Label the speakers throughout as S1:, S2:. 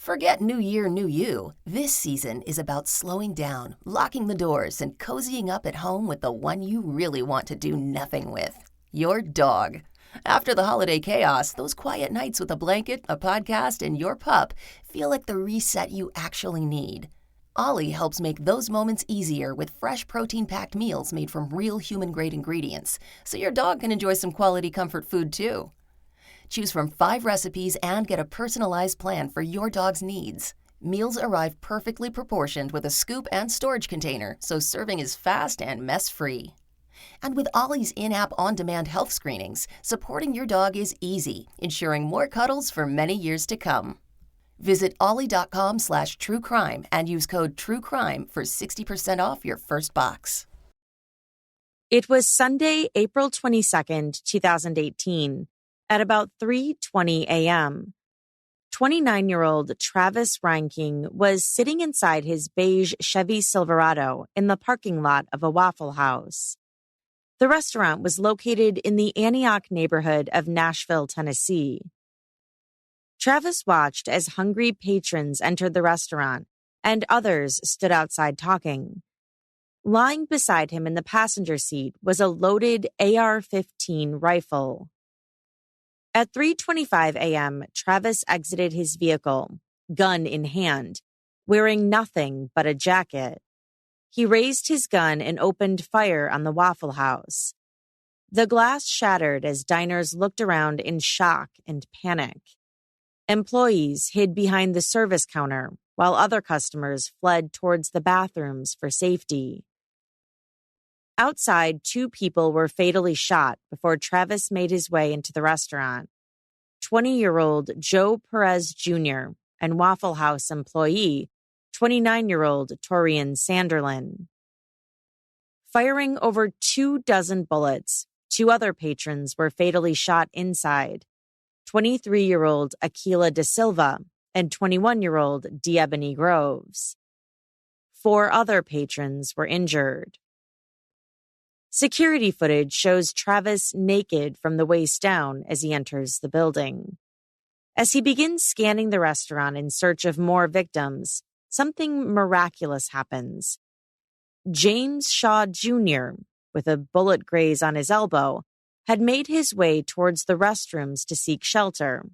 S1: Forget New Year, New You. This season is about slowing down, locking the doors, and cozying up at home with the one you really want to do nothing with. Your dog. After the holiday chaos, those quiet nights with a blanket, a podcast, and your pup feel like the reset you actually need. Ollie helps make those moments easier with fresh protein-packed meals made from real human-grade ingredients, so your dog can enjoy some quality comfort food too. Choose from 5 recipes and get a personalized plan for your dog's needs. Meals arrive perfectly proportioned with a scoop and storage container, so serving is fast and mess-free. And with Ollie's in-app on-demand health screenings, supporting your dog is easy, ensuring more cuddles for many years to come. Visit ollie.com/truecrime and use code TRUECRIME for 60% off your first box.
S2: It was Sunday, April 22nd, 2018, at about 3:20 a.m. 29-year-old Travis Reinking was sitting inside his beige Chevy Silverado in the parking lot of a Waffle House. The restaurant was located in the Antioch neighborhood of Nashville, Tennessee. Travis watched as hungry patrons entered the restaurant and others stood outside talking. Lying beside him in the passenger seat was a loaded AR-15 rifle. At 3:25 a.m., Travis exited his vehicle, gun in hand, wearing nothing but a jacket. He raised his gun and opened fire on the Waffle House. The glass shattered as diners looked around in shock and panic. Employees hid behind the service counter, while other customers fled towards the bathrooms for safety. Outside, 2 people were fatally shot before Travis made his way into the restaurant. 20-year-old Joe Perez Jr. and Waffle House employee, 29-year-old Torian Sanderlin. Firing over 24 bullets, 2 other patrons were fatally shot inside. 23-year-old Aquila Da Silva and 21-year-old Diebony Groves. 4 other patrons were injured. Security footage shows Travis naked from the waist down as he enters the building. As he begins scanning the restaurant in search of more victims, something miraculous happens. James Shaw Jr., with a bullet graze on his elbow, had made his way towards the restrooms to seek shelter.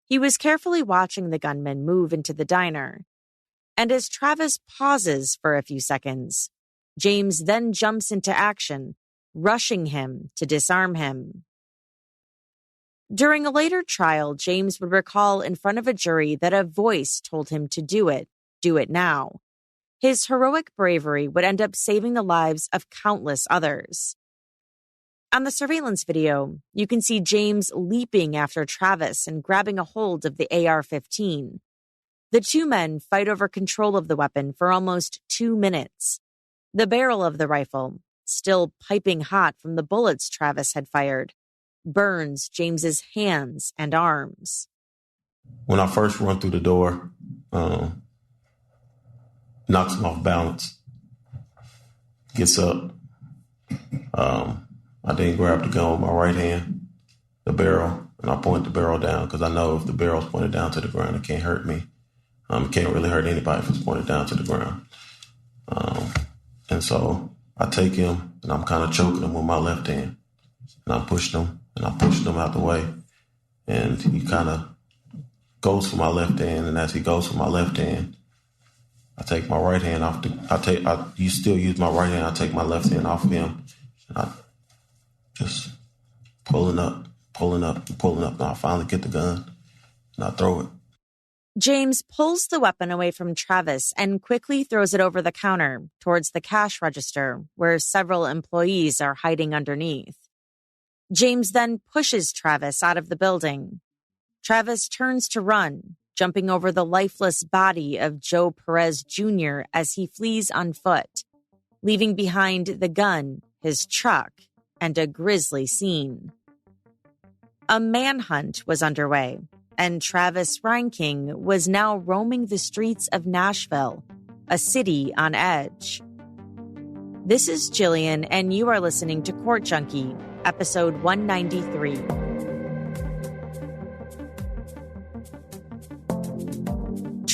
S2: He was carefully watching the gunman move into the diner. And as Travis pauses for a few seconds, James then jumps into action, rushing him to disarm him. During a later trial, James would recall in front of a jury that a voice told him to do it now. His heroic bravery would end up saving the lives of countless others. On the surveillance video, you can see James leaping after Travis and grabbing a hold of the AR-15. The 2 men fight over control of the weapon for almost 2 minutes. The barrel of the rifle, still piping hot from the bullets Travis had fired, burns James's hands and arms.
S3: When I first run through the door, knocks him off balance, gets up. I then grab the gun with my right hand, the barrel, and I point the barrel down because I know if the barrel's pointed down to the ground, it can't hurt me. It can't really hurt anybody if it's pointed down to the ground. And so I take him and I'm kind of choking him with my left hand. And I'm pushing him and I'm pushing him out the way. And he kind of goes for my left hand. And as he goes for my left hand, I take my right hand off. You still use my right hand. I take my left hand off of him. And I just pulling up. And I finally get the gun and I throw it.
S2: James pulls the weapon away from Travis and quickly throws it over the counter towards the cash register where several employees are hiding underneath. James then pushes Travis out of the building. Travis turns to run, jumping over the lifeless body of Joe Perez Jr. as he flees on foot, leaving behind the gun, his truck, and a grisly scene. A manhunt was underway, and Travis Reinking was now roaming the streets of Nashville, a city on edge. This is Jillian, and you are listening to Court Junkie, episode 193.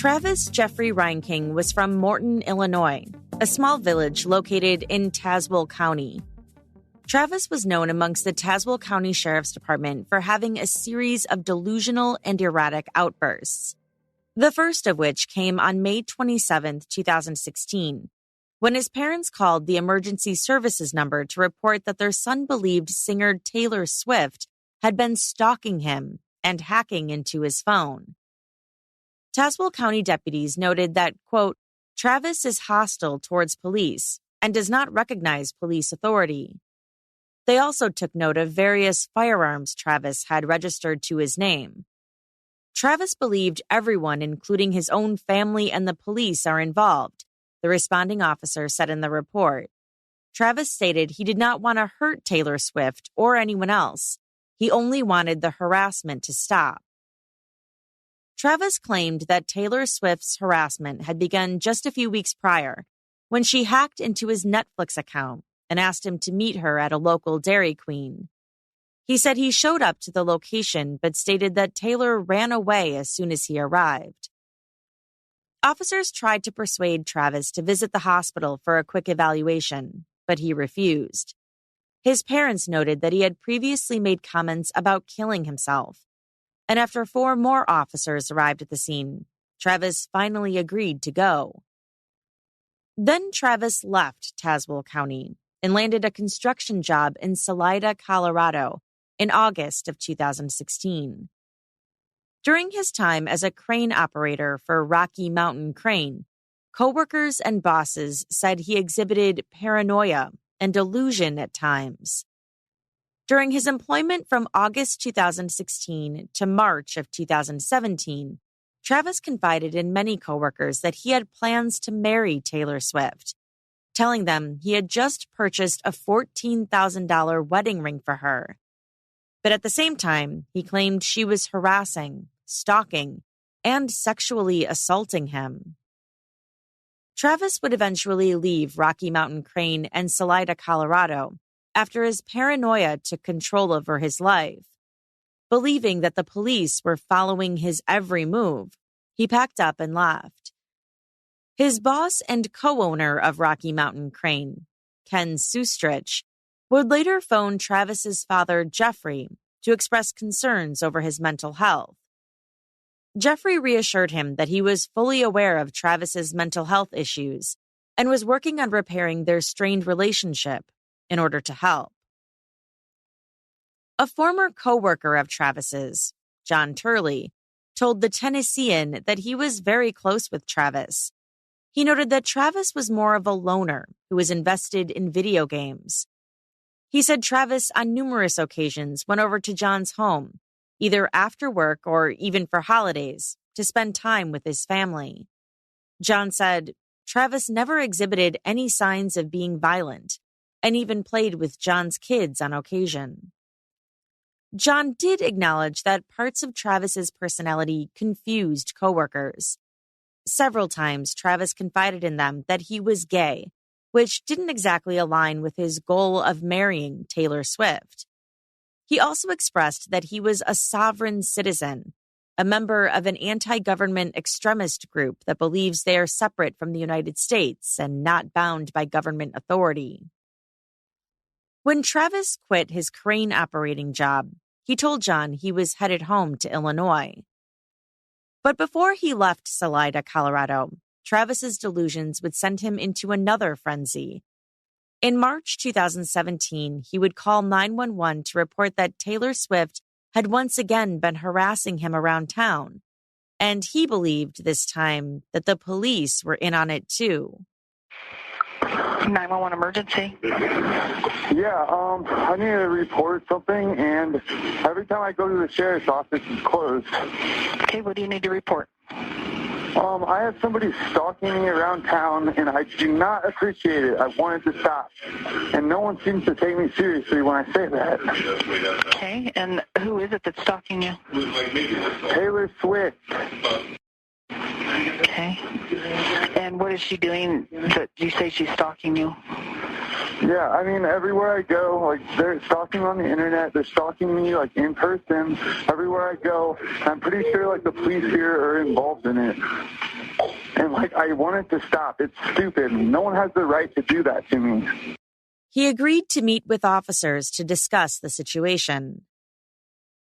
S2: Travis Jeffrey Reinking was from Morton, Illinois, a small village located in Tazewell County. Travis was known amongst the Tazewell County Sheriff's Department for having a series of delusional and erratic outbursts. The first of which came on May 27, 2016, when his parents called the emergency services number to report that their son believed singer Taylor Swift had been stalking him and hacking into his phone. Tazewell County deputies noted that, quote, Travis is hostile towards police and does not recognize police authority. They also took note of various firearms Travis had registered to his name. Travis believed everyone, including his own family and the police, are involved, the responding officer said in the report. Travis stated he did not want to hurt Taylor Swift or anyone else. He only wanted the harassment to stop. Travis claimed that Taylor Swift's harassment had begun just a few weeks prior, when she hacked into his Netflix account and asked him to meet her at a local Dairy Queen. He said he showed up to the location, but stated that Taylor ran away as soon as he arrived. Officers tried to persuade Travis to visit the hospital for a quick evaluation, but he refused. His parents noted that he had previously made comments about killing himself. And after 4 more officers arrived at the scene, Travis finally agreed to go. Then Travis left Tazewell County and landed a construction job in Salida, Colorado, in August of 2016. During his time as a crane operator for Rocky Mountain Crane, coworkers and bosses said he exhibited paranoia and delusion at times. During his employment from August 2016 to March of 2017, Travis confided in many coworkers that he had plans to marry Taylor Swift, telling them he had just purchased a $14,000 wedding ring for her. But at the same time, he claimed she was harassing, stalking, and sexually assaulting him. Travis would eventually leave Rocky Mountain Crane and Salida, Colorado, after his paranoia took control over his life. Believing that the police were following his every move, he packed up and left. His boss and co-owner of Rocky Mountain Crane, Ken Sustrich, would later phone Travis's father, Jeffrey, to express concerns over his mental health. Jeffrey reassured him that he was fully aware of Travis's mental health issues and was working on repairing their strained relationship in order to help. A former co-worker of Travis's, John Turley, told the Tennessean that he was very close with Travis. He noted that Travis was more of a loner who was invested in video games. He said Travis on numerous occasions went over to John's home, either after work or even for holidays, to spend time with his family. John said Travis never exhibited any signs of being violent and even played with John's kids on occasion. John did acknowledge that parts of Travis's personality confused coworkers. Several times, Travis confided in them that he was gay, which didn't exactly align with his goal of marrying Taylor Swift. He also expressed that he was a sovereign citizen, a member of an anti-government extremist group that believes they are separate from the United States and not bound by government authority. When Travis quit his crane operating job, he told John he was headed home to Illinois. But before he left Salida, Colorado, Travis's delusions would send him into another frenzy. In March 2017, he would call 911 to report that Taylor Swift had once again been harassing him around town, and he believed this time that the police were in on it too.
S4: 911 emergency.
S5: Yeah, I need to report something, and every time I go to the sheriff's office, it's closed.
S4: Okay, what do you need to report?
S5: I have somebody stalking me around town, and I do not appreciate it. I want it to stop. And no one seems to take me seriously when I say that.
S4: Okay, and who is it that's stalking you?
S5: Taylor Swift.
S4: Okay. And what is she doing that you say she's stalking you?
S5: Yeah, I mean, everywhere I go, like, they're stalking on the internet, they're stalking me, like, in person, everywhere I go. I'm pretty sure, like, the police here are involved in it. And, like, I want it to stop. It's stupid. No one has the right to do that to me.
S2: He agreed to meet with officers to discuss the situation.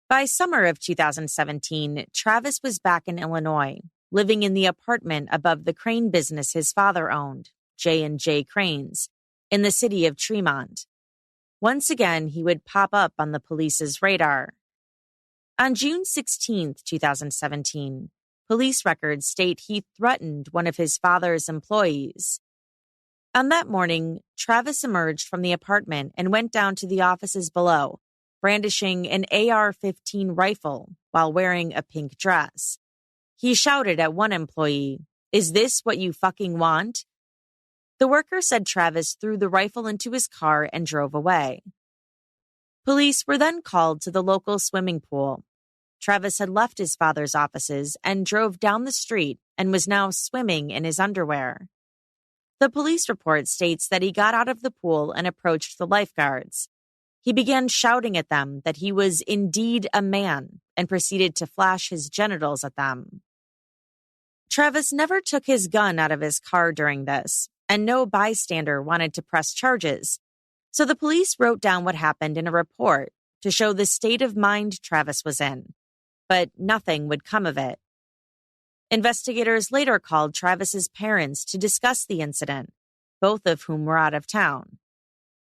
S2: By summer of 2017, Travis was back in Illinois, living in the apartment above the crane business his father owned, J&J Cranes, in the city of Tremont. Once again, he would pop up on the police's radar. On June 16, 2017, police records state he threatened one of his father's employees. On that morning, Travis emerged from the apartment and went down to the offices below, brandishing an AR-15 rifle while wearing a pink dress. He shouted at one employee, "Is this what you fucking want?" The worker said Travis threw the rifle into his car and drove away. Police were then called to the local swimming pool. Travis had left his father's offices and drove down the street and was now swimming in his underwear. The police report states that he got out of the pool and approached the lifeguards. He began shouting at them that he was indeed a man and proceeded to flash his genitals at them. Travis never took his gun out of his car during this, and no bystander wanted to press charges. So the police wrote down what happened in a report to show the state of mind Travis was in, but nothing would come of it. Investigators later called Travis's parents to discuss the incident, both of whom were out of town.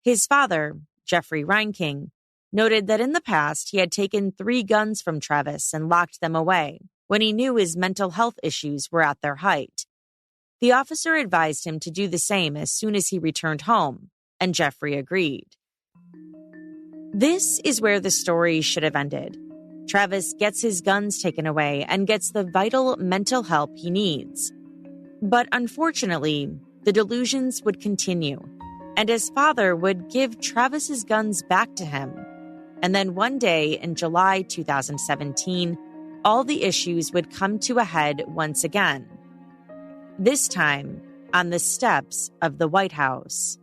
S2: His father, Jeffrey Reinking, noted that in the past he had taken 3 guns from Travis and locked them away when he knew his mental health issues were at their height. The officer advised him to do the same as soon as he returned home, and Jeffrey agreed. This is where the story should have ended. Travis gets his guns taken away and gets the vital mental help he needs. But unfortunately, the delusions would continue, and his father would give Travis's guns back to him. And then one day in July 2017, all the issues would come to a head once again. This time on the steps of the White House.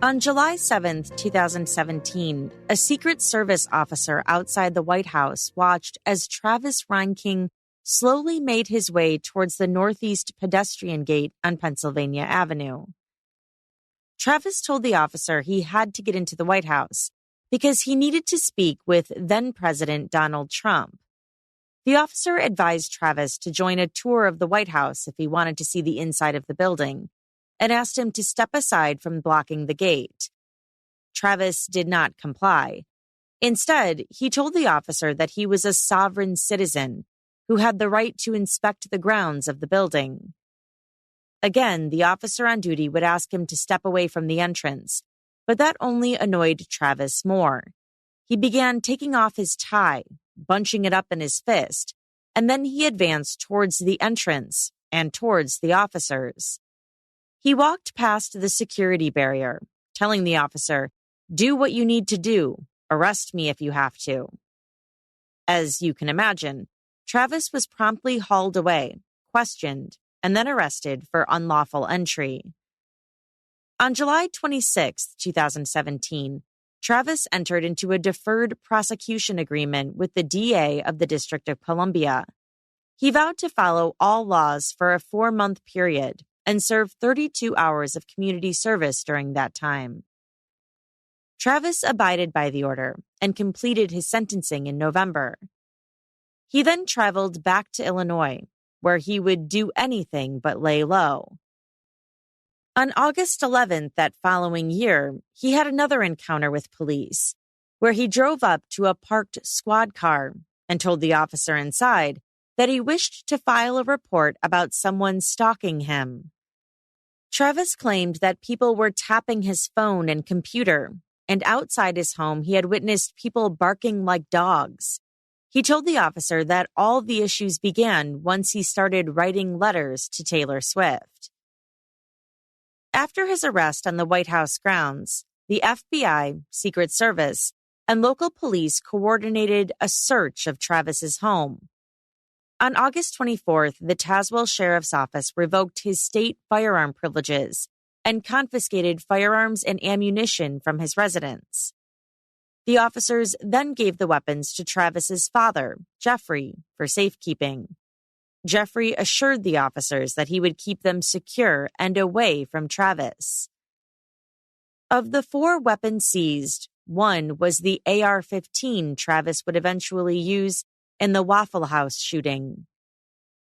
S2: On July 7, 2017, a Secret Service officer outside the White House watched as Travis Reinking slowly made his way towards the Northeast pedestrian gate on Pennsylvania Avenue. Travis told the officer he had to get into the White House because he needed to speak with then-President Donald Trump. The officer advised Travis to join a tour of the White House if he wanted to see the inside of the building, and asked him to step aside from blocking the gate. Travis did not comply. Instead, he told the officer that he was a sovereign citizen who had the right to inspect the grounds of the building. Again, the officer on duty would ask him to step away from the entrance, but that only annoyed Travis more. He began taking off his tie, bunching it up in his fist, and then he advanced towards the entrance and towards the officers. He walked past the security barrier, telling the officer, "Do what you need to do. Arrest me if you have to." As you can imagine, Travis was promptly hauled away, questioned, and then arrested for unlawful entry. On July 26, 2017, Travis entered into a deferred prosecution agreement with the DA of the District of Columbia. He vowed to follow all laws for a 4-month period and serve 32 hours of community service during that time. Travis abided by the order and completed his sentencing in November. He then traveled back to Illinois, where he would do anything but lay low. On August 11th that following year, he had another encounter with police, where he drove up to a parked squad car and told the officer inside that he wished to file a report about someone stalking him. Travis claimed that people were tapping his phone and computer, and outside his home he had witnessed people barking like dogs. He told the officer that all the issues began once he started writing letters to Taylor Swift. After his arrest on the White House grounds, the FBI, Secret Service, and local police coordinated a search of Travis's home. On August 24th, the Tazewell Sheriff's Office revoked his state firearm privileges and confiscated firearms and ammunition from his residence. The officers then gave the weapons to Travis's father, Jeffrey, for safekeeping. Jeffrey assured the officers that he would keep them secure and away from Travis. Of the 4 weapons seized, one was the AR-15 Travis would eventually use in the Waffle House shooting.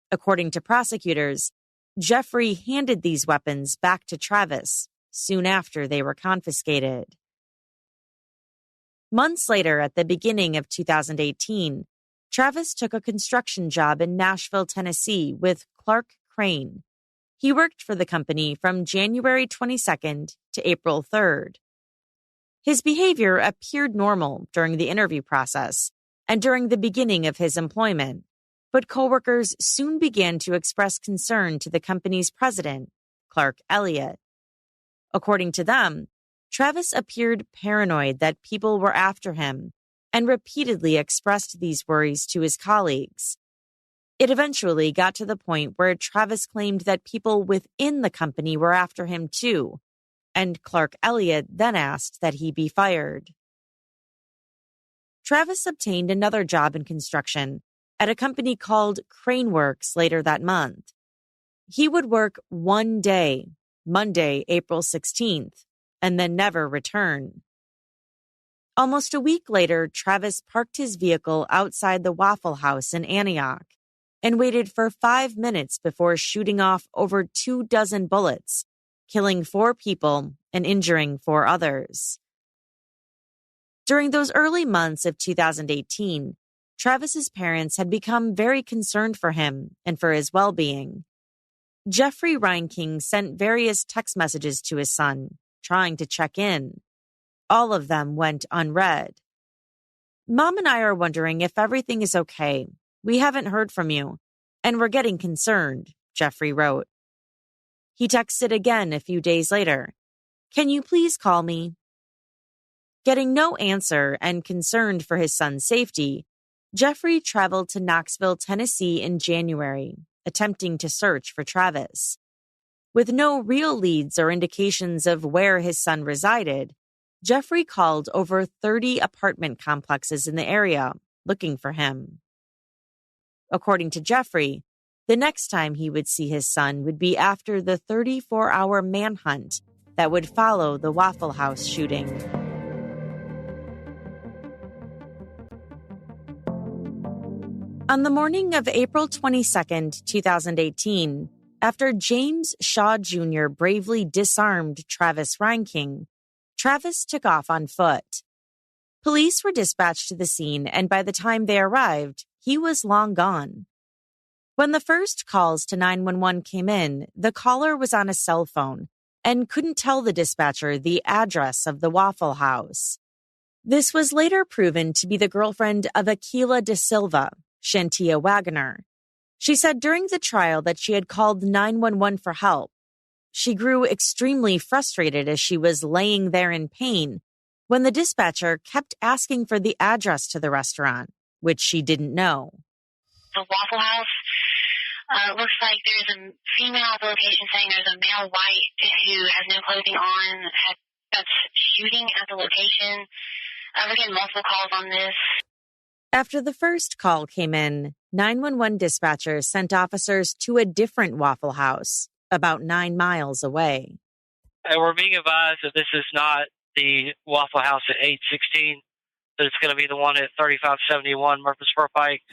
S2: According to prosecutors, Jeffrey handed these weapons back to Travis soon after they were confiscated. Months later, at the beginning of 2018, Travis took a construction job in Nashville, Tennessee with Clark Crane. He worked for the company from January 22nd to April 3rd. His behavior appeared normal during the interview process and during the beginning of his employment, but coworkers soon began to express concern to the company's president, Clark Elliott. According to them, Travis appeared paranoid that people were after him and repeatedly expressed these worries to his colleagues. It eventually got to the point where Travis claimed that people within the company were after him too, and Clark Elliott then asked that he be fired. Travis obtained another job in construction at a company called Craneworks later that month. He would work one day, Monday, April 16th, and then never return. Almost a week later, Travis parked his vehicle outside the Waffle House in Antioch and waited for 5 minutes before shooting off over 24 bullets, killing 4 people and injuring 4 others. During those early months of 2018, Travis's parents had become very concerned for him and for his well-being. Jeffrey Reinking sent various text messages to his son, trying to check in. All of them went unread. "Mom and I are wondering if everything is okay. We haven't heard from you, and we're getting concerned," Jeffrey wrote. He texted again a few days later. "Can you please call me?" Getting no answer and concerned for his son's safety, Jeffrey traveled to Knoxville, Tennessee in January, attempting to search for Travis. With no real leads or indications of where his son resided, Jeffrey called over 30 apartment complexes in the area looking for him. According to Jeffrey, the next time he would see his son would be after the 34-hour manhunt that would follow the Waffle House shooting. On the morning of April 22nd, 2018, after James Shaw Jr. bravely disarmed Travis Reinking, Travis took off on foot. Police were dispatched to the scene, and by the time they arrived, he was long gone. When the first calls to 911 came in, the caller was on a cell phone and couldn't tell the dispatcher the address of the Waffle House. This was later proven to be the girlfriend of Aquila De Silva, Shantia Wagoner. She said during the trial that she had called 911 for help. She grew extremely frustrated as she was laying there in pain when the dispatcher kept asking for the address to the restaurant, which she didn't know.
S6: The Waffle House looks like there's a female at the location saying there's a male white who has no clothing on that's shooting at the location. We're getting multiple calls on this.
S2: After the first call came in, 911 dispatchers sent officers to a different Waffle House about 9 miles away.
S7: And we're being advised that this is not the Waffle House at 816, that it's going to be the one at 3571 Murfreesboro Pike.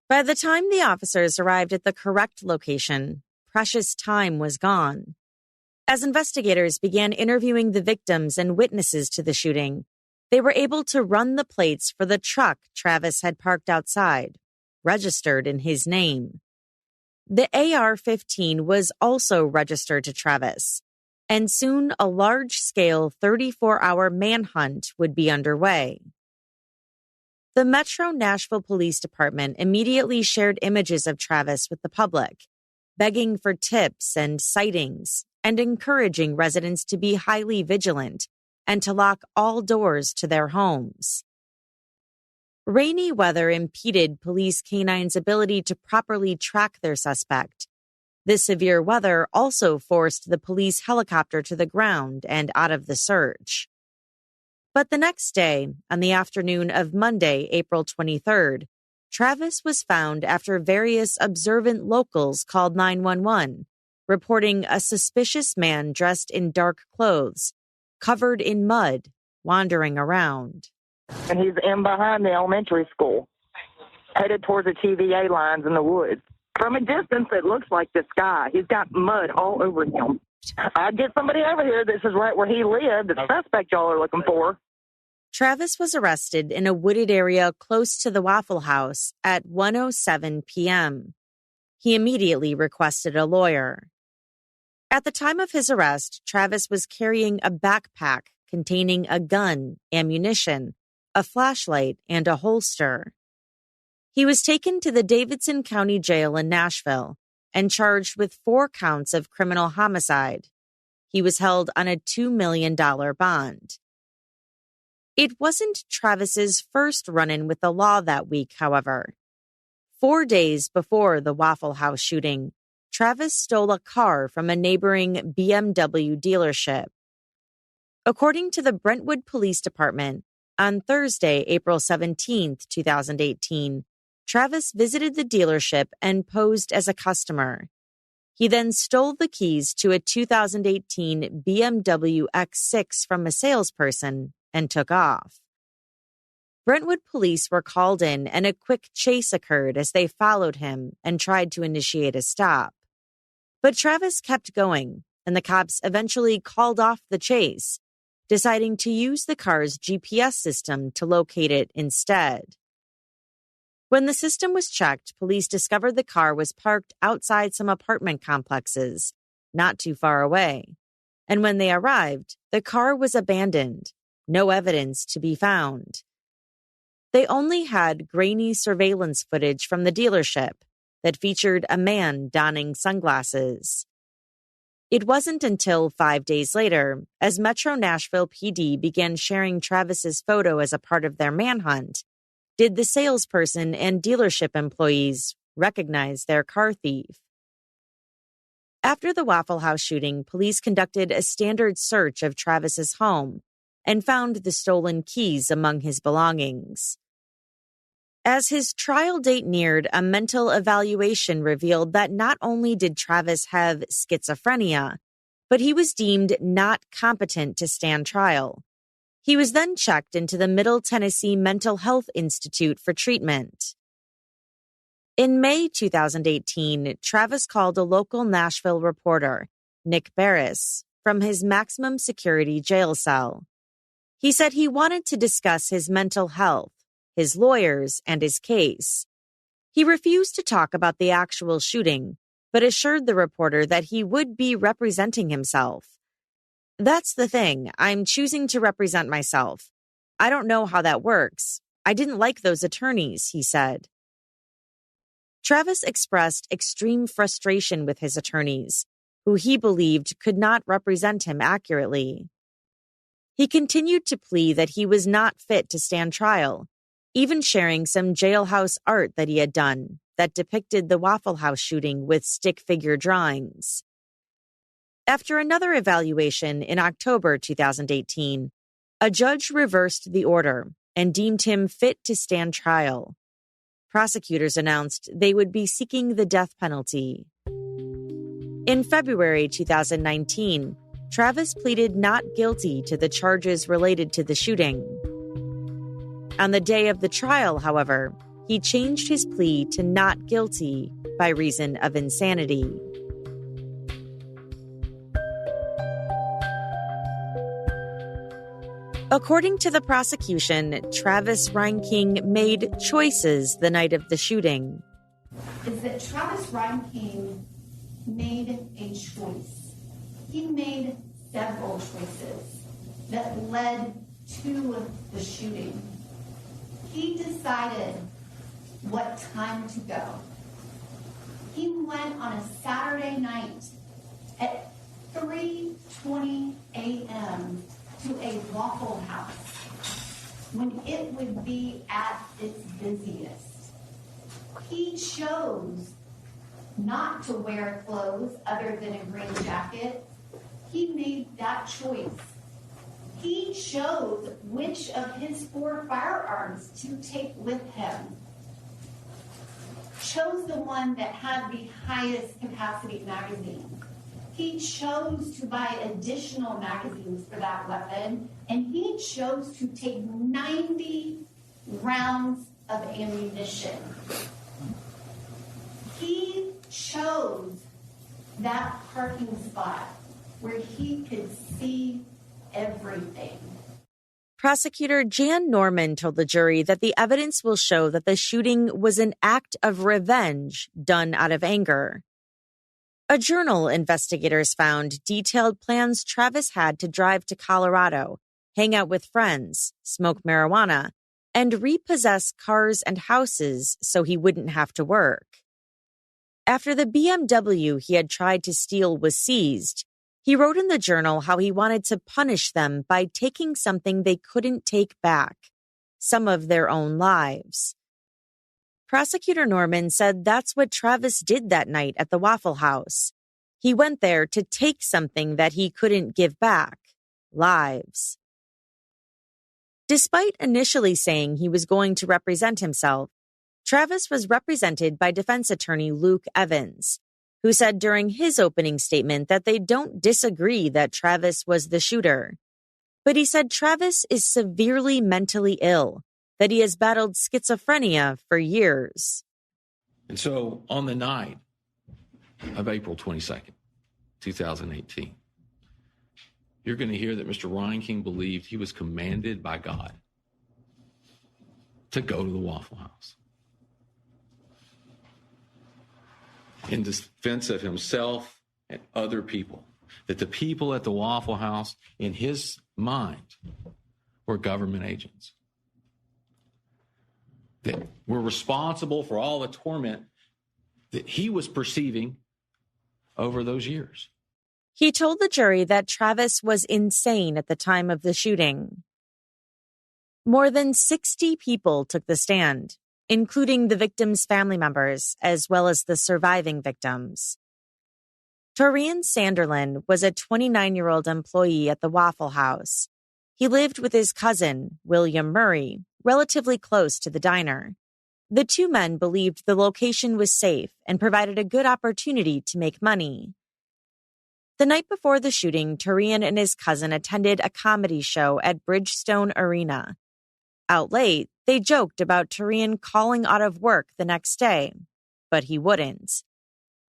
S2: By the time the officers arrived at the correct location, precious time was gone. As investigators began interviewing the victims and witnesses to the shooting, they were able to run the plates for the truck Travis had parked outside, registered in his name. The AR-15 was also registered to Travis, and soon a large-scale 34-hour manhunt would be underway. The Metro Nashville Police Department immediately shared images of Travis with the public, begging for tips and sightings, and encouraging residents to be highly vigilant and to lock all doors to their homes. Rainy weather impeded police canines' ability to properly track their suspect. This severe weather also forced the police helicopter to the ground and out of the search. But the next day, on the afternoon of Monday, April 23rd, Travis was found after various observant locals called 911, reporting a suspicious man dressed in dark clothes, covered in mud, wandering around.
S8: And he's in behind the elementary school, headed towards the TVA lines in the woods. From a distance, it looks like this guy. He's got mud all over him. I'd get somebody over here. This is right where he lived, the suspect y'all are looking for.
S2: Travis was arrested in a wooded area close to the Waffle House at 1:07 p.m. He immediately requested a lawyer. At the time of his arrest, Travis was carrying a backpack containing a gun, ammunition, a flashlight, and a holster. He was taken to the Davidson County Jail in Nashville and charged with 4 counts of criminal homicide. He was held on a $2 million bond. It wasn't Travis's first run-in with the law that week, however. 4 days before the Waffle House shooting, Travis stole a car from a neighboring BMW dealership. According to the Brentwood Police Department, on Thursday, April 17, 2018, Travis visited the dealership and posed as a customer. He then stole the keys to a 2018 BMW X6 from a salesperson and took off. Brentwood police were called in and a quick chase occurred as they followed him and tried to initiate a stop. But Travis kept going, and the cops eventually called off the chase, deciding to use the car's GPS system to locate it instead. When the system was checked, police discovered the car was parked outside some apartment complexes, not too far away. And when they arrived, the car was abandoned, no evidence to be found. They only had grainy surveillance footage from the dealership that featured a man donning sunglasses. It wasn't until 5 days later, as Metro Nashville PD began sharing Travis's photo as a part of their manhunt, did the salesperson and dealership employees recognize their car thief. After the Waffle House shooting, police conducted a standard search of Travis's home and found the stolen keys among his belongings. As his trial date neared, a mental evaluation revealed that not only did Travis have schizophrenia, but he was deemed not competent to stand trial. He was then checked into the Middle Tennessee Mental Health Institute for treatment. In May 2018, Travis called a local Nashville reporter, Nick Barris, from his maximum security jail cell. He said he wanted to discuss his mental health, his lawyers, and his case. He refused to talk about the actual shooting, but assured the reporter that he would be representing himself. "That's the thing. I'm choosing to represent myself. I don't know how that works. I didn't like those attorneys," he said. Travis expressed extreme frustration with his attorneys, who he believed could not represent him accurately. He continued to plead that he was not fit to stand trial, even sharing some jailhouse art that he had done that depicted the Waffle House shooting with stick figure drawings. After another evaluation in October 2018, a judge reversed the order and deemed him fit to stand trial. Prosecutors announced they would be seeking the death penalty. In February 2019, Travis pleaded not guilty to the charges related to the shooting. On the day of the trial, however, he changed his plea to not guilty by reason of insanity. According to the prosecution, Travis Reinking made choices the night of the shooting.
S9: Is that Travis Reinking made a choice. He made several choices that led to the shooting. He decided what time to go. He went on a Saturday night at 3:20 a.m. to a Waffle House. when it would be at its busiest. He chose not to wear clothes other than a green jacket. He made that choice. He chose which of his 4 firearms to take with him. Chose the one that had the highest capacity magazine. He chose to buy additional magazines for that weapon, and he chose to take 90 rounds of ammunition. He chose that parking spot where he could see everything.
S2: Prosecutor Jan Norman told the jury that the evidence will show that the shooting was an act of revenge done out of anger. A journal investigators found detailed plans Travis had to drive to Colorado, hang out with friends, smoke marijuana, and repossess cars and houses so he wouldn't have to work. After the BMW he had tried to steal was seized, he wrote in the journal how he wanted to punish them by taking something they couldn't take back, some of their own lives. Prosecutor Norman said that's what Travis did that night at the Waffle House. He went there to take something that he couldn't give back, lives. Despite initially saying he was going to represent himself, Travis was represented by defense attorney Luke Evans, who said during his opening statement that they don't disagree that Travis was the shooter. But he said Travis is severely mentally ill, that he has battled schizophrenia for years.
S10: And so on the night of April 22nd, 2018, you're going to hear that Mr. Ryan King believed he was commanded by God to go to the Waffle House in defense of himself and other people, that the people at the Waffle House, in his mind, were government agents, that were responsible for all the torment that he was perceiving over those years.
S2: He told the jury that Travis was insane at the time of the shooting. More than 60 people took the stand, including the victims' family members, as well as the surviving victims. Torian Sanderlin was a 29-year-old employee at the Waffle House. He lived with his cousin, William Murray, relatively close to the diner. The two men believed the location was safe and provided a good opportunity to make money. The night before the shooting, Torian and his cousin attended a comedy show at Bridgestone Arena. Out late, they joked about Torian calling out of work the next day, but he wouldn't.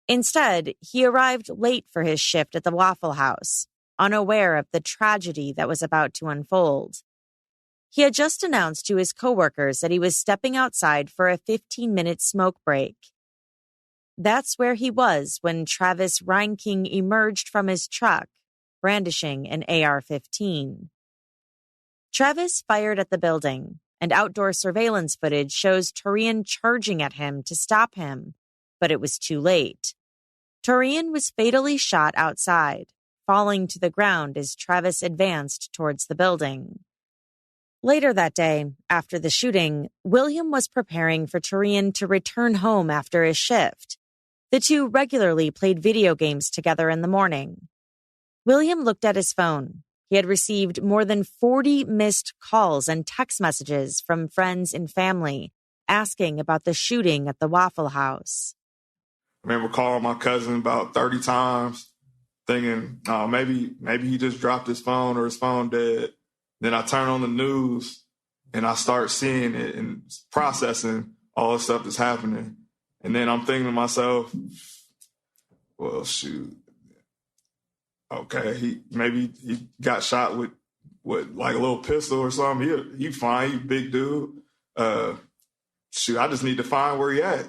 S2: Instead, he arrived late for his shift at the Waffle House, unaware of the tragedy that was about to unfold. He had just announced to his coworkers that he was stepping outside for a 15-minute smoke break. That's where he was when Travis Reinking emerged from his truck, brandishing an AR-15. Travis fired at the building, and outdoor surveillance footage shows Torian charging at him to stop him, but it was too late. Torian was fatally shot outside, falling to the ground as Travis advanced towards the building. Later that day, after the shooting, William was preparing for Torian to return home after his shift. The two regularly played video games together in the morning. William looked at his phone. He had received more than 40 missed calls and text messages from friends and family asking about the shooting at the Waffle House.
S11: I remember calling my cousin about 30 times, thinking, oh, maybe he just dropped his phone or his phone dead. Then I turn on the news and I start seeing it and processing all the stuff that's happening. And then I'm thinking to myself, well, shoot. Okay, he got shot with like a little pistol or something. He fine, he big dude. Shoot, I just need to find where he at.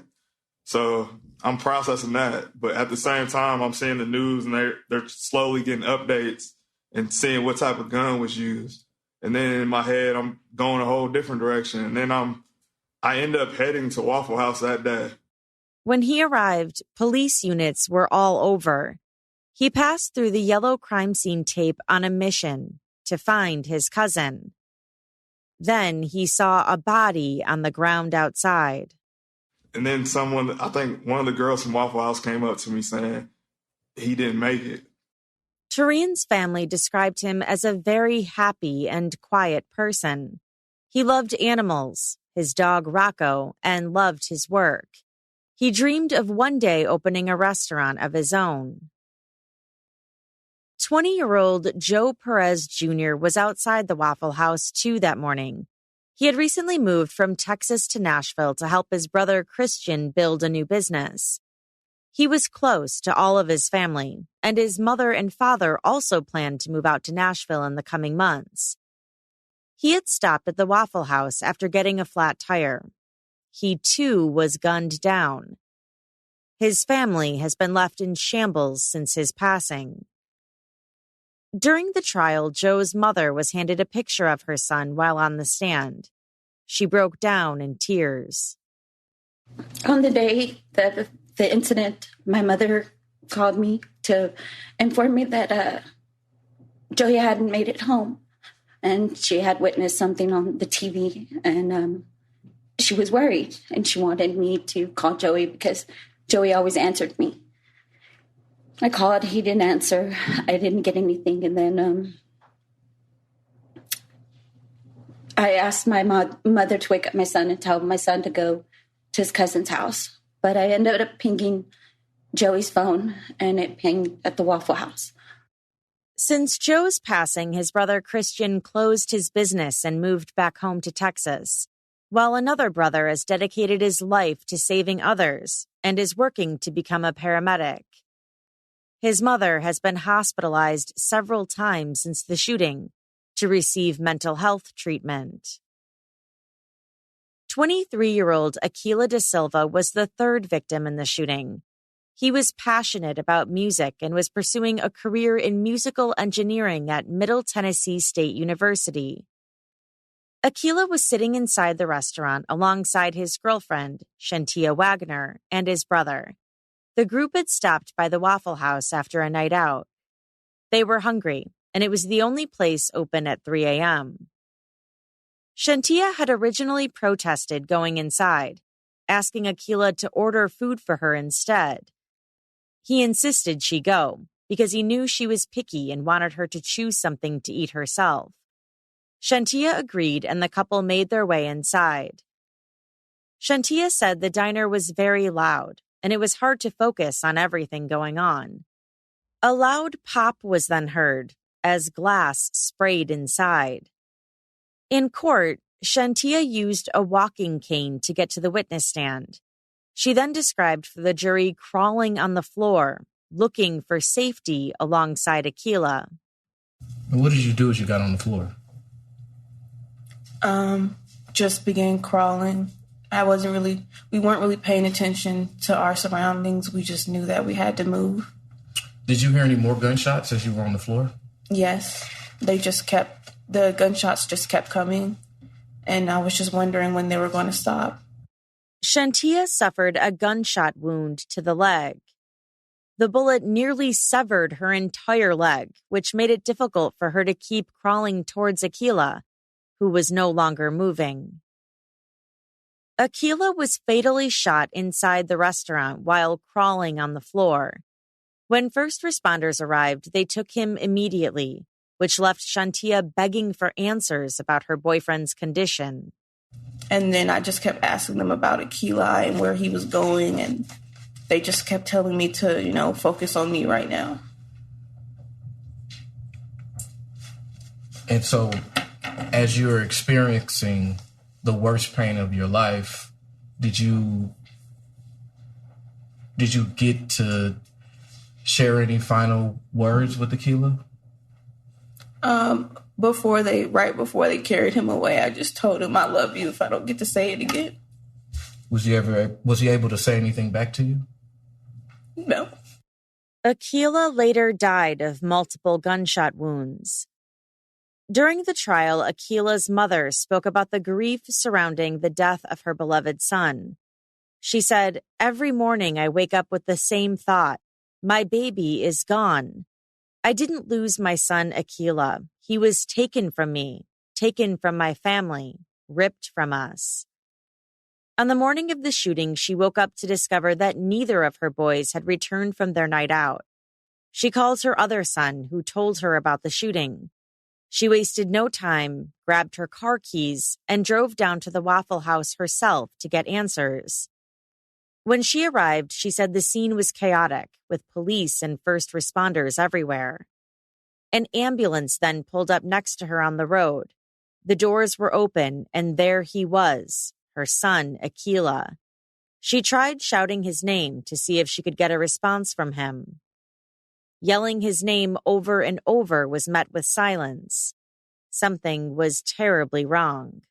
S11: So I'm processing that. But at the same time, I'm seeing the news and they're slowly getting updates and seeing what type of gun was used. And then in my head, I'm going a whole different direction. And then I end up heading to Waffle House that day.
S2: When he arrived, police units were all over. He passed through the yellow crime scene tape on a mission to find his cousin. Then he saw a body on the ground outside.
S11: And then I think one of the girls from Waffle House came up to me saying he didn't make it.
S2: Tarian's family described him as a very happy and quiet person. He loved animals, his dog Rocco, and loved his work. He dreamed of one day opening a restaurant of his own. 20-year-old Joe Perez Jr. was outside the Waffle House, too, that morning. He had recently moved from Texas to Nashville to help his brother Christian build a new business. He was close to all of his family, and his mother and father also planned to move out to Nashville in the coming months. He had stopped at the Waffle House after getting a flat tire. He, too, was gunned down. His family has been left in shambles since his passing. During the trial, Joe's mother was handed a picture of her son while on the stand. She broke down in tears.
S12: On the day that the incident, my mother called me to inform me that Joey hadn't made it home. And she had witnessed something on the TV, and she was worried, and she wanted me to call Joey because Joey always answered me. I called, he didn't answer. I didn't get anything, and then I asked my mother to wake up my son and tell my son to go to his cousin's house. But I ended up pinging Joey's phone, and it pinged at the Waffle House.
S2: Since Joe's passing, his brother Christian closed his business and moved back home to Texas, while another brother has dedicated his life to saving others and is working to become a paramedic. His mother has been hospitalized several times since the shooting to receive mental health treatment. 23-year-old Aquila Da Silva was the third victim in the shooting. He was passionate about music and was pursuing a career in musical engineering at Middle Tennessee State University. Aquila was sitting inside the restaurant alongside his girlfriend, Shantia Wagner, and his brother. The group had stopped by the Waffle House after a night out. They were hungry, and it was the only place open at 3 a.m. Shantia had originally protested going inside, asking Aquila to order food for her instead. He insisted she go because he knew she was picky and wanted her to choose something to eat herself. Shantia agreed, and the couple made their way inside. Shantia said the diner was very loud, and it was hard to focus on everything going on. A loud pop was then heard as glass sprayed inside. In court, Shantia used a walking cane to get to the witness stand. She then described for the jury crawling on the floor, looking for safety alongside Aquila.
S13: What did you do as you got on the floor?
S14: Just began crawling. We weren't really paying attention to our surroundings. We just knew that we had to move.
S13: Did you hear any more gunshots as you were on the floor?
S14: Yes. The gunshots just kept coming, and I was just wondering when they were going to stop.
S2: Shantia suffered a gunshot wound to the leg. The bullet nearly severed her entire leg, which made it difficult for her to keep crawling towards Aquila, who was no longer moving. Aquila was fatally shot inside the restaurant while crawling on the floor. When first responders arrived, they took him immediately, which left Shantia begging for answers about her boyfriend's condition.
S14: And then I just kept asking them about Aquila and where he was going, and they just kept telling me to, focus on me right now.
S13: And so, as you were experiencing the worst pain of your life, did you get to share any final words with Aquila?
S14: Right before they carried him away, I just told him I love you if I don't get to say it again.
S13: Was he able to say anything back to you?
S14: No.
S2: Aquila later died of multiple gunshot wounds. During the trial, Aquila's mother spoke about the grief surrounding the death of her beloved son. She said, "Every morning I wake up with the same thought. My baby is gone. I didn't lose my son, Aquila. He was taken from me, taken from my family, ripped from us. On the morning of the shooting, she woke up to discover that neither of her boys had returned from their night out. She calls her other son, who told her about the shooting. She wasted no time, grabbed her car keys, and drove down to the Waffle House herself to get answers. When she arrived, she said the scene was chaotic, with police and first responders everywhere. An ambulance then pulled up next to her on the road. The doors were open, and there he was, her son, Akila. She tried shouting his name to see if she could get a response from him. Yelling his name over and over was met with silence. Something was terribly wrong.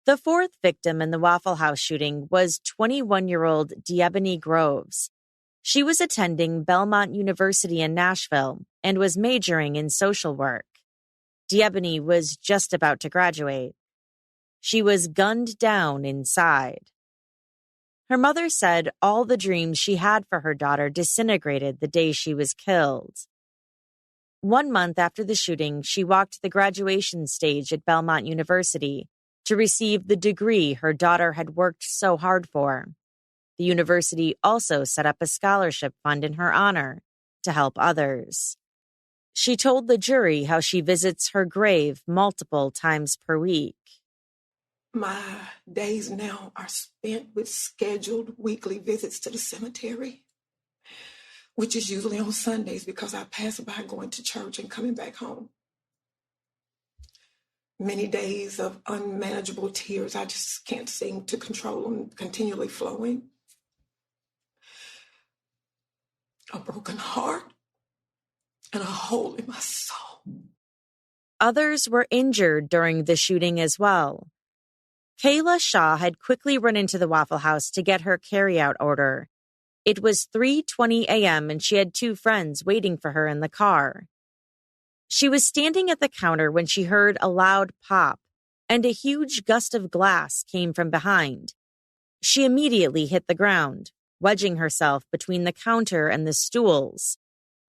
S2: The fourth victim in the Waffle House shooting was 21-year-old Diebony Groves. She was attending Belmont University in Nashville and was majoring in social work. Diebony was just about to graduate. She was gunned down inside. Her mother said all the dreams she had for her daughter disintegrated the day she was killed. 1 month after the shooting, she walked the graduation stage at Belmont University to receive the degree her daughter had worked so hard for. The university also set up a scholarship fund in her honor to help others. She told the jury how she visits her grave multiple times per week.
S15: My days now are spent with scheduled weekly visits to the cemetery, which is usually on Sundays because I pass by going to church and coming back home. Many days of unmanageable tears I just can't seem to control them, continually flowing. A broken heart and a hole in my soul.
S2: Others were injured during the shooting as well. Kayla Shaw had quickly run into the Waffle House to get her carryout order. It was 3:20 a.m. and she had 2 friends waiting for her in the car. She was standing at the counter when she heard a loud pop, and a huge gust of glass came from behind. She immediately hit the ground, wedging herself between the counter and the stools.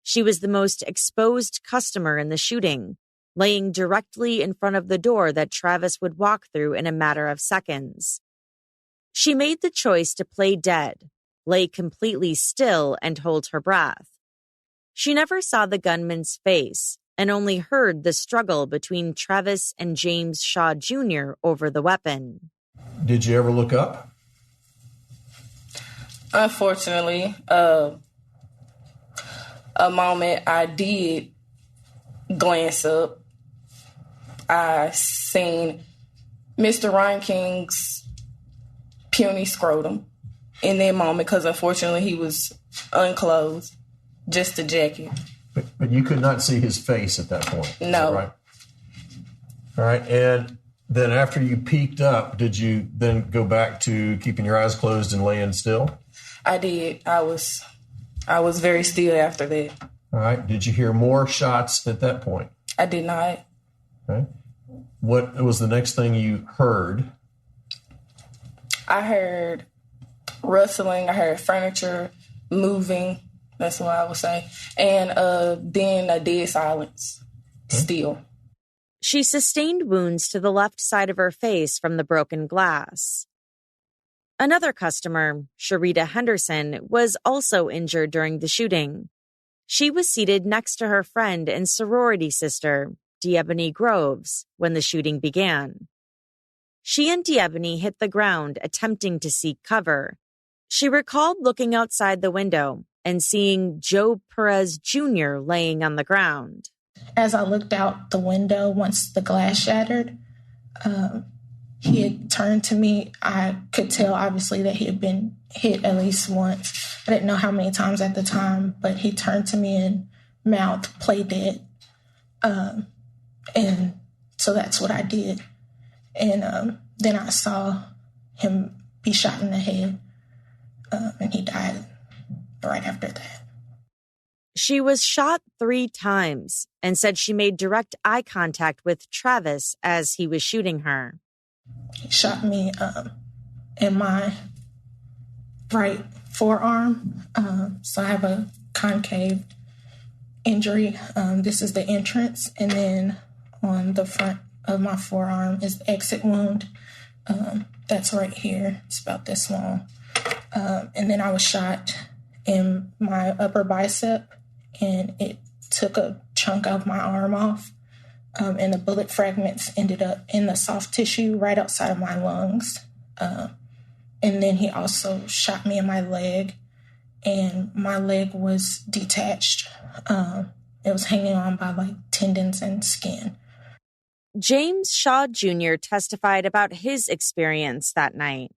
S2: She was the most exposed customer in the shooting, laying directly in front of the door that Travis would walk through in a matter of seconds. She made the choice to play dead, lay completely still, and hold her breath. She never saw the gunman's face and only heard the struggle between Travis and James Shaw Jr. over the weapon.
S13: Did you ever look up?
S14: Unfortunately, a moment I did glance up. I seen Mr. Ryan King's puny scrotum in that moment because unfortunately he was unclothed, just a jacket.
S13: But you could not see his face at that point.
S14: No.
S13: Right? All right. And then after you peeked up, did you then go back to keeping your eyes closed and laying still?
S14: I did. I was very still after that.
S13: All right. Did you hear more shots at that point?
S14: I did not.
S13: Okay. What was the next thing you heard?
S14: I heard rustling. I heard furniture moving. That's what I would say. And then a dead silence. Still.
S2: She sustained wounds to the left side of her face from the broken glass. Another customer, Sharita Henderson, was also injured during the shooting. She was seated next to her friend and sorority sister, Diebony Groves, when the shooting began. She and Diebony hit the ground attempting to seek cover. She recalled looking outside the window and seeing Joe Perez Jr. laying on the ground.
S16: As I looked out the window, once the glass shattered, he had turned to me. I could tell, obviously, that he had been hit at least once. I didn't know how many times at the time, but he turned to me and mouthed, "Play dead." And so that's what I did. And then I saw him be shot in the head, and he died right after that.
S2: She was shot 3 times and said she made direct eye contact with Travis as he was shooting her.
S16: He shot me in my right forearm. So I have a concave injury. This is the entrance. And then on the front of my forearm is the exit wound. That's right here. It's about this long. And then I was shot in my upper bicep, and it took a chunk of my arm off. And the bullet fragments ended up in the soft tissue right outside of my lungs. And then he also shot me in my leg, and my leg was detached. It was hanging on by like tendons and skin.
S2: James Shaw Jr. testified about his experience that night.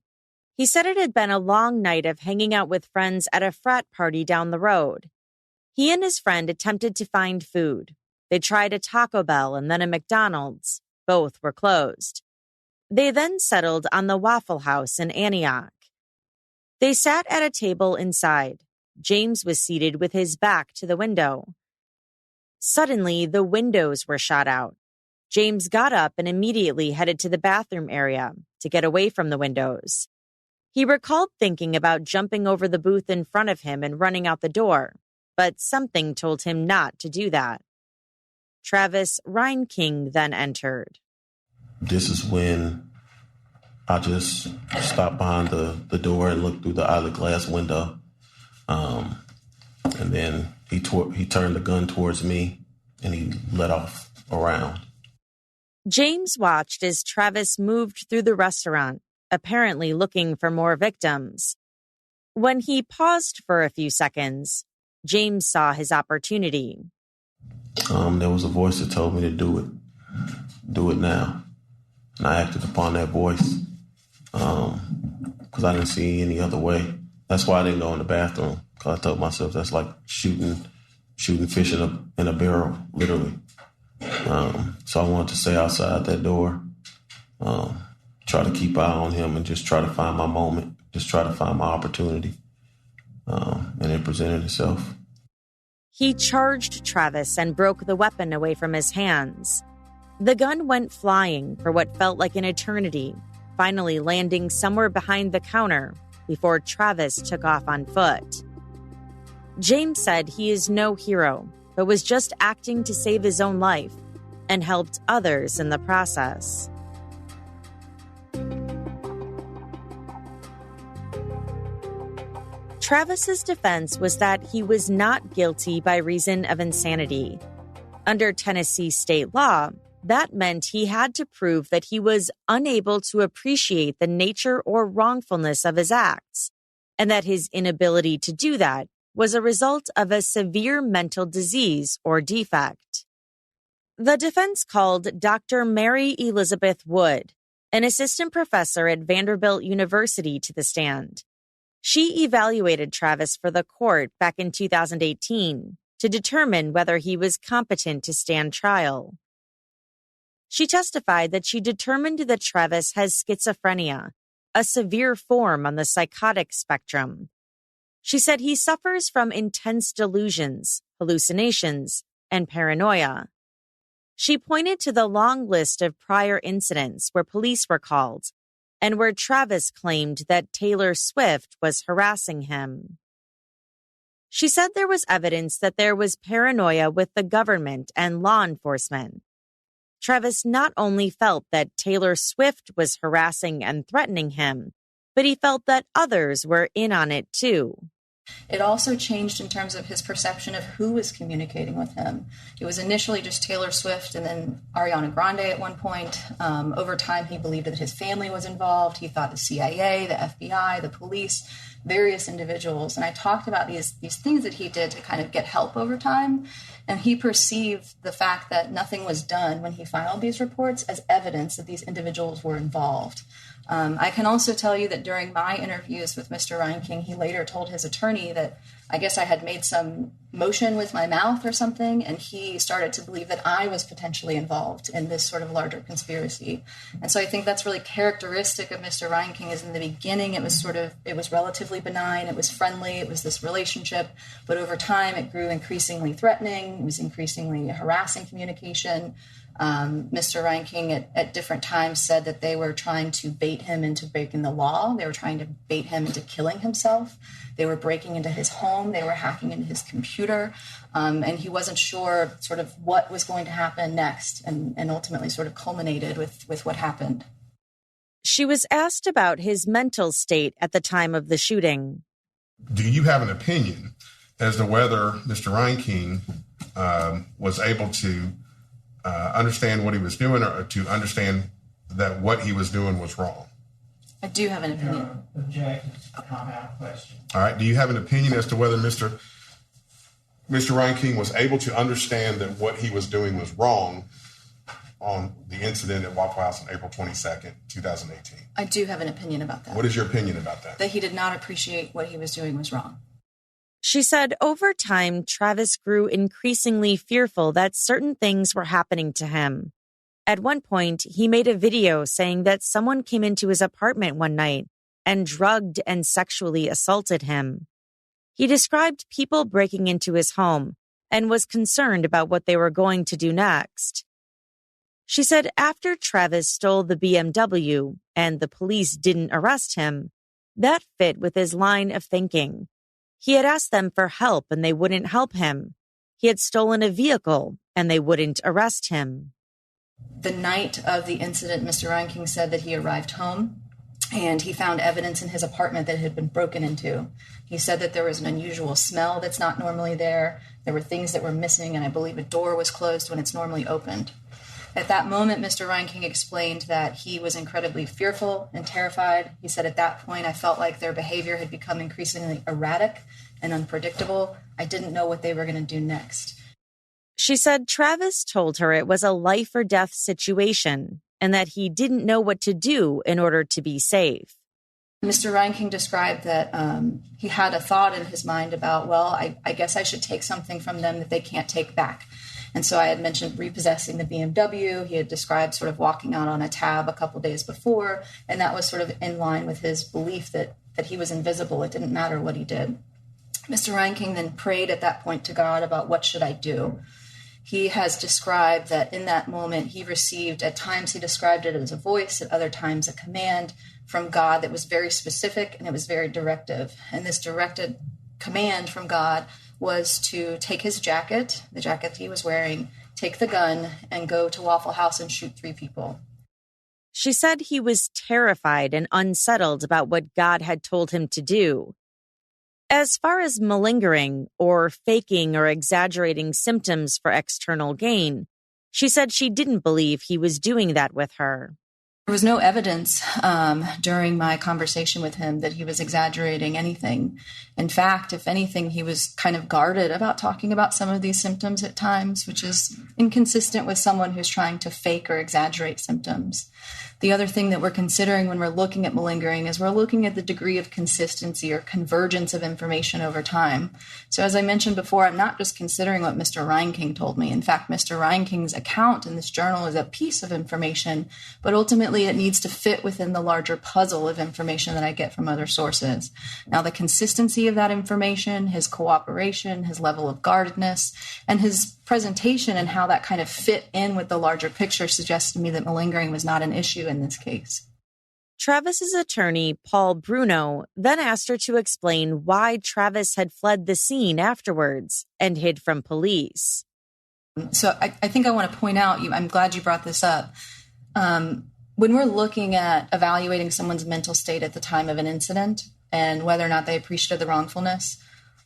S2: He said it had been a long night of hanging out with friends at a frat party down the road. He and his friend attempted to find food. They tried a Taco Bell and then a McDonald's. Both were closed. They then settled on the Waffle House in Antioch. They sat at a table inside. James was seated with his back to the window. Suddenly, the windows were shot out. James got up and immediately headed to the bathroom area to get away from the windows. He recalled thinking about jumping over the booth in front of him and running out the door, but something told him not to do that. Travis Reinking then entered.
S3: This is when I just stopped behind the door and looked through the eyelid glass window. And then he turned the gun towards me and he let off a round.
S2: James watched as Travis moved through the restaurant, apparently looking for more victims. When he paused for a few seconds, James saw his opportunity.
S3: There was a voice that told me to do it. Do it now. And I acted upon that voice because I didn't see any other way. That's why I didn't go in the bathroom, because I told myself that's like shooting fish in a barrel, literally. So I wanted to stay outside that door, try to keep an eye on him and just try to find my moment, just try to find my opportunity. And it presented itself.
S2: He charged Travis and broke the weapon away from his hands. The gun went flying for what felt like an eternity, finally landing somewhere behind the counter before Travis took off on foot. James said he is no hero, but was just acting to save his own life and helped others in the process. Travis's defense was that he was not guilty by reason of insanity. Under Tennessee state law, that meant he had to prove that he was unable to appreciate the nature or wrongfulness of his acts, and that his inability to do that was a result of a severe mental disease or defect. The defense called Dr. Mary Elizabeth Wood, an assistant professor at Vanderbilt University, to the stand. She evaluated Travis for the court back in 2018 to determine whether he was competent to stand trial. She testified that she determined that Travis has schizophrenia, a severe form on the psychotic spectrum. She said he suffers from intense delusions, hallucinations, and paranoia. She pointed to the long list of prior incidents where police were called and where Travis claimed that Taylor Swift was harassing him. She said there was evidence that there was paranoia with the government and law enforcement. Travis not only felt that Taylor Swift was harassing and threatening him, but he felt that others were in on it too.
S17: It also changed in terms of his perception of who was communicating with him. It was initially just Taylor Swift and then Ariana Grande at one point. Over time, he believed that his family was involved. He thought the CIA, the FBI, the police, various individuals. And I talked about these things that he did to kind of get help over time. And he perceived the fact that nothing was done when he filed these reports as evidence that these individuals were involved. I can also tell you that during my interviews with Mr. Reinking, he later told his attorney that I guess I had made some motion with my mouth or something, and he started to believe that I was potentially involved in this sort of larger conspiracy. And so I think that's really characteristic of Mr. Reinking. Is in the beginning it was relatively benign, it was friendly, it was this relationship, but over time it grew increasingly threatening, it was increasingly harassing communication. Mr. Reinking at different times said that they were trying to bait him into breaking the law. They were trying to bait him into killing himself. They were breaking into his home. They were hacking into his computer. And he wasn't sure sort of what was going to happen next, and ultimately sort of culminated with what happened.
S2: She was asked about his mental state at the time of the shooting.
S18: Do you have an opinion as to whether Mr. Reinking was able to understand what he was doing, or to understand that what he was doing was wrong?
S17: I do have an opinion.
S18: Question. All right. Do you have an opinion as to whether Mr. Reinking was able to understand that what he was doing was wrong on the incident at Waffle House on April 22nd, 2018?
S17: I do have an opinion about that.
S18: What is your opinion about that?
S17: That he did not appreciate what he was doing was wrong.
S2: She said over time, Travis grew increasingly fearful that certain things were happening to him. At one point, he made a video saying that someone came into his apartment one night and drugged and sexually assaulted him. He described people breaking into his home and was concerned about what they were going to do next. She said after Travis stole the BMW and the police didn't arrest him, that fit with his line of thinking. He had asked them for help and they wouldn't help him. He had stolen a vehicle and they wouldn't arrest him.
S17: The night of the incident, Mr. Reinking said that he arrived home and he found evidence in his apartment that had been broken into. He said that there was an unusual smell that's not normally there. There were things that were missing, and I believe a door was closed when it's normally opened. At that moment, Mr. Reinking explained that he was incredibly fearful and terrified. He said, at that point, I felt like their behavior had become increasingly erratic and unpredictable. I didn't know what they were going to do next.
S2: She said Travis told her it was a life or death situation and that he didn't know what to do in order to be safe.
S17: Mr. Reinking described that he had a thought in his mind about, well, I guess I should take something from them that they can't take back. And so I had mentioned repossessing the BMW. He had described sort of walking out on a tab a couple days before, and that was sort of in line with his belief that he was invisible. It didn't matter what he did. Mr. Reinking then prayed at that point to God about what should I do. He has described that in that moment he received, at times he described it as a voice, at other times a command from God that was very specific and it was very directive. And this directed command from God was to take his jacket, the jacket he was wearing, take the gun, and go to Waffle House and shoot 3 people.
S2: She said he was terrified and unsettled about what God had told him to do. As far as malingering or faking or exaggerating symptoms for external gain, she said she didn't believe he was doing that with her.
S17: There was no evidence during my conversation with him that he was exaggerating anything. In fact, if anything, he was kind of guarded about talking about some of these symptoms at times, which is inconsistent with someone who's trying to fake or exaggerate symptoms. The other thing that we're considering when we're looking at malingering is we're looking at the degree of consistency or convergence of information over time. So as I mentioned before, I'm not just considering what Mr. Reinking told me. In fact, Mr. Reinking's account in this journal is a piece of information, but ultimately it needs to fit within the larger puzzle of information that I get from other sources. Now, the consistency of that information, his cooperation, his level of guardedness, and his presentation and how that kind of fit in with the larger picture suggests to me that malingering was not an issue in this case.
S2: Travis's attorney, Paul Bruno, then asked her to explain why Travis had fled the scene afterwards and hid from police.
S17: So I think I want to point out, I'm glad you brought this up. When we're looking at evaluating someone's mental state at the time of an incident and whether or not they appreciated the wrongfulness,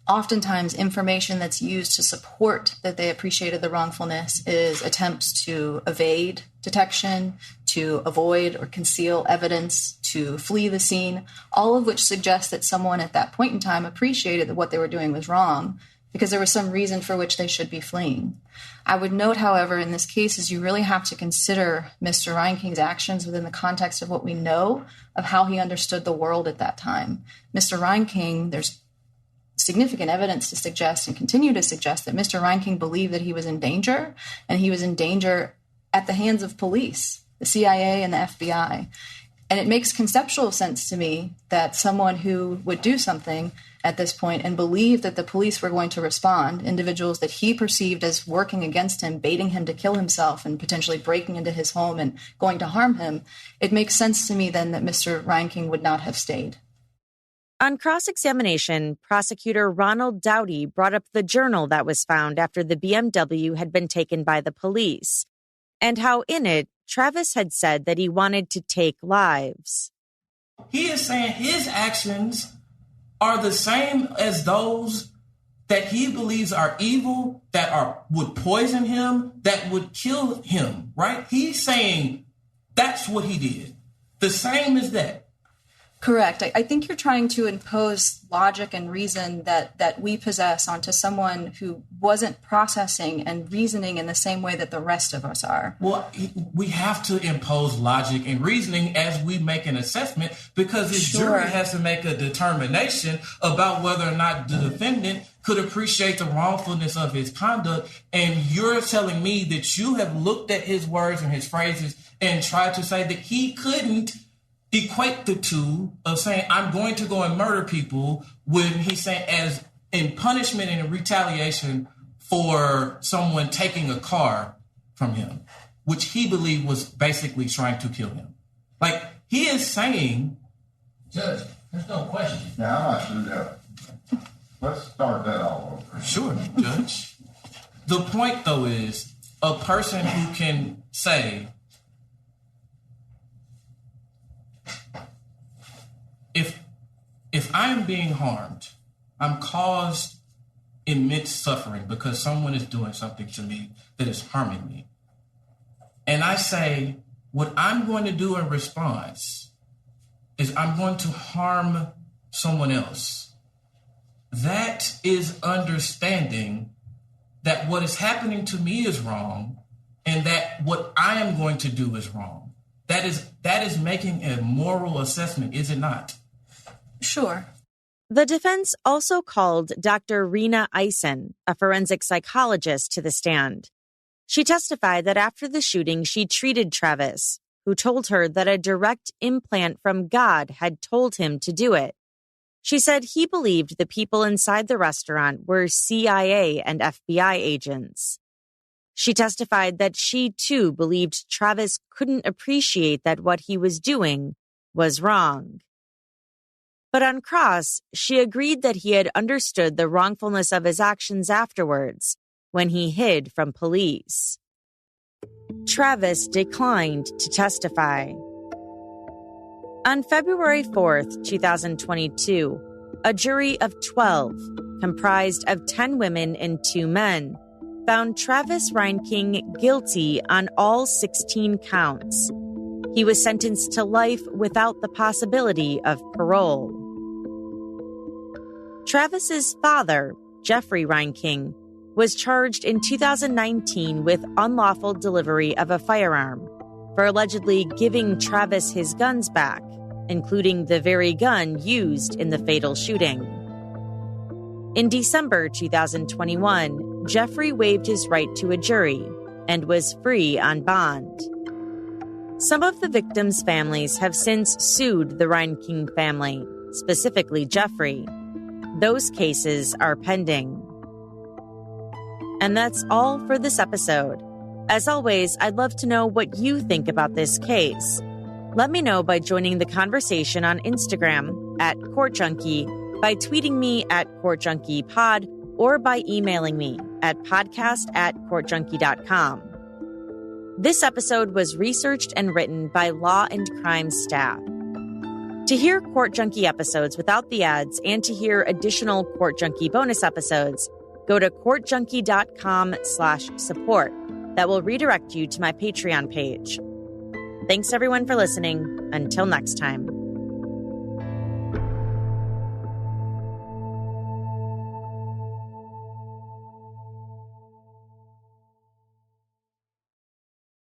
S17: oftentimes information that's used to support that they appreciated the wrongfulness is attempts to evade detection, to avoid or conceal evidence, to flee the scene, all of which suggests that someone at that point in time appreciated that what they were doing was wrong because there was some reason for which they should be fleeing. I would note, however, in this case, is you really have to consider Mr. Reinking's actions within the context of what we know of how he understood the world at that time. Mr. Reinking, there's significant evidence to suggest and continue to suggest that Mr. Reinking believed that he was in danger, and he was in danger at the hands of police, the CIA and the FBI. And it makes conceptual sense to me that someone who would do something at this point and believe that the police were going to respond, individuals that he perceived as working against him, baiting him to kill himself and potentially breaking into his home and going to harm him, it makes sense to me then that Mr. Reinking would not have stayed.
S2: On cross-examination, prosecutor Ronald Dowdy brought up the journal that was found after the BMW had been taken by the police, and how in it, Travis had said that he wanted to take lives.
S19: He is saying his actions are the same as those that he believes are evil, would poison him, that would kill him, right? He's saying that's what he did. The same as that.
S17: Correct. I think you're trying to impose logic and reason that we possess onto someone who wasn't processing and reasoning in the same way that the rest of us are.
S19: Well, we have to impose logic and reasoning as we make an assessment, because the jury has to make a determination about whether or not the defendant could appreciate the wrongfulness of his conduct. And you're telling me that you have looked at his words and his phrases and tried to say that he couldn't equate the two of saying, I'm going to go and murder people, when he's saying as in punishment and in retaliation for someone taking a car from him, which he believed was basically trying to kill him. Like, he is saying...
S20: Judge, there's no question. Now, I might do that. Let's start that all over.
S19: Sure, Judge. The point, though, is a person who can say, if I am being harmed, I'm caused immense suffering because someone is doing something to me that is harming me. And I say, what I'm going to do in response is I'm going to harm someone else. That is understanding that what is happening to me is wrong and that what I am going to do is wrong. That is making a moral assessment, is it not?
S17: Sure.
S2: The defense also called Dr. Rena Eisen, a forensic psychologist, to the stand. She testified that after the shooting, she treated Travis, who told her that a direct implant from God had told him to do it. She said he believed the people inside the restaurant were CIA and FBI agents. She testified that she, too, believed Travis couldn't appreciate that what he was doing was wrong. But on cross, she agreed that he had understood the wrongfulness of his actions afterwards, when he hid from police. Travis declined to testify. On February 4th, 2022, a jury of 12, comprised of 10 women and 2 men, found Travis Reinking guilty on all 16 counts. He was sentenced to life without the possibility of parole. Travis's father, Jeffrey Reinking, was charged in 2019 with unlawful delivery of a firearm for allegedly giving Travis his guns back, including the very gun used in the fatal shooting. In December 2021, Jeffrey waived his right to a jury and was free on bond. Some of the victims' families have since sued the Reinking family, specifically Jeffrey. Those cases are pending. And that's all for this episode. As always, I'd love to know what you think about this case. Let me know by joining the conversation on Instagram @CourtJunkie, by tweeting me @CourtJunkiePod, or by emailing me at podcast@courtjunkie.com. This episode was researched and written by Law and Crime staff. To hear Court Junkie episodes without the ads and to hear additional Court Junkie bonus episodes, go to courtjunkie.com/support. That will redirect you to my Patreon page. Thanks everyone for listening. Until next time.